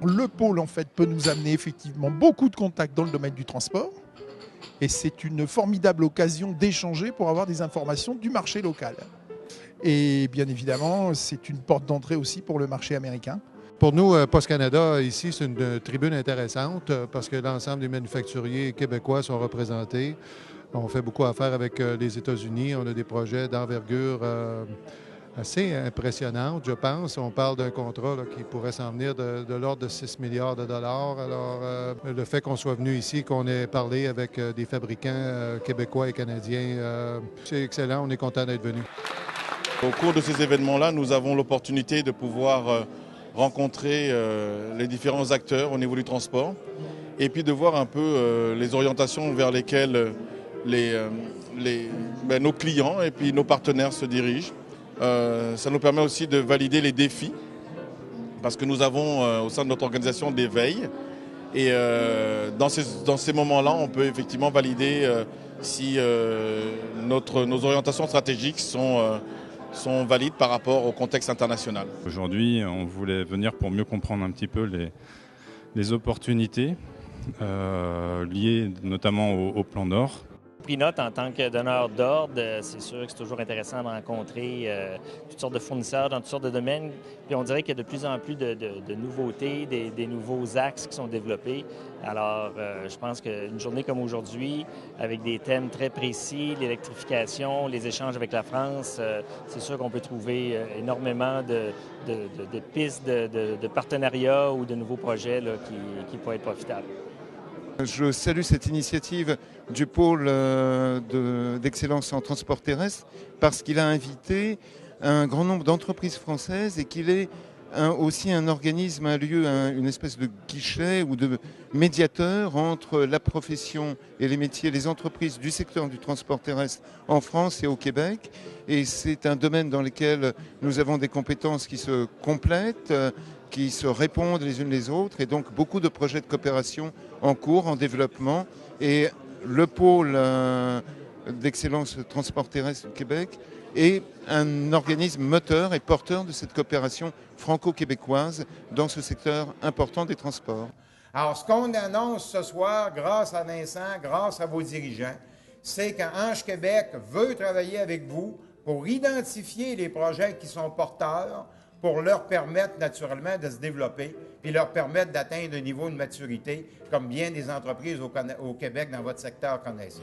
Le pôle, en fait, peut nous amener effectivement beaucoup de contacts dans le domaine du transport. Et c'est une formidable occasion d'échanger pour avoir des informations du marché local. Et bien évidemment, c'est une porte d'entrée aussi pour le marché américain. Pour nous, Post Canada, ici, c'est une tribune intéressante parce que l'ensemble des manufacturiers québécois sont représentés. On fait beaucoup affaire avec les États-Unis. On a des projets d'envergure assez impressionnante, je pense. On parle d'un contrat là, qui pourrait s'en venir de l'ordre de 6 milliards de dollars. Alors, le fait qu'on soit venu ici, qu'on ait parlé avec des fabricants québécois et canadiens, c'est excellent. On est content d'être venu. Au cours de ces événements-là, nous avons l'opportunité de pouvoir rencontrer les différents acteurs au niveau du transport et puis de voir un peu les orientations vers lesquelles nos clients et puis nos partenaires se dirigent. Ça nous permet aussi de valider les défis parce que nous avons au sein de notre organisation des veilles et dans ces moments-là, on peut effectivement valider si nos orientations stratégiques sont valides par rapport au contexte international. Aujourd'hui, on voulait venir pour mieux comprendre un petit peu les opportunités liées notamment au plan Nord. Prinote, en tant que donneur d'ordre, c'est sûr que c'est toujours intéressant de rencontrer toutes sortes de fournisseurs dans toutes sortes de domaines. Puis on dirait qu'il y a de plus en plus de nouveautés, des nouveaux axes qui sont développés. Alors, je pense qu'une journée comme aujourd'hui, avec des thèmes très précis, l'électrification, les échanges avec la France, c'est sûr qu'on peut trouver énormément de pistes de partenariats ou de nouveaux projets là, qui pourraient être profitables. Je salue cette initiative du pôle d'excellence en transport terrestre parce qu'il a invité un grand nombre d'entreprises françaises et qu'il est aussi un organisme, un lieu, une espèce de guichet ou de médiateur entre la profession et les métiers, les entreprises du secteur du transport terrestre en France et au Québec. Et c'est un domaine dans lequel nous avons des compétences qui se complètent, qui se répondent les unes les autres, et donc beaucoup de projets de coopération en cours, en développement. Et le pôle d'excellence transport terrestre du Québec est un organisme moteur et porteur de cette coopération franco-québécoise dans ce secteur important des transports. Alors, ce qu'on annonce ce soir, grâce à Vincent, grâce à vos dirigeants, c'est qu'Ange Québec veut travailler avec vous pour identifier les projets qui sont porteurs, pour leur permettre naturellement de se développer et leur permettre d'atteindre un niveau de maturité comme bien des entreprises au Québec dans votre secteur connaissent.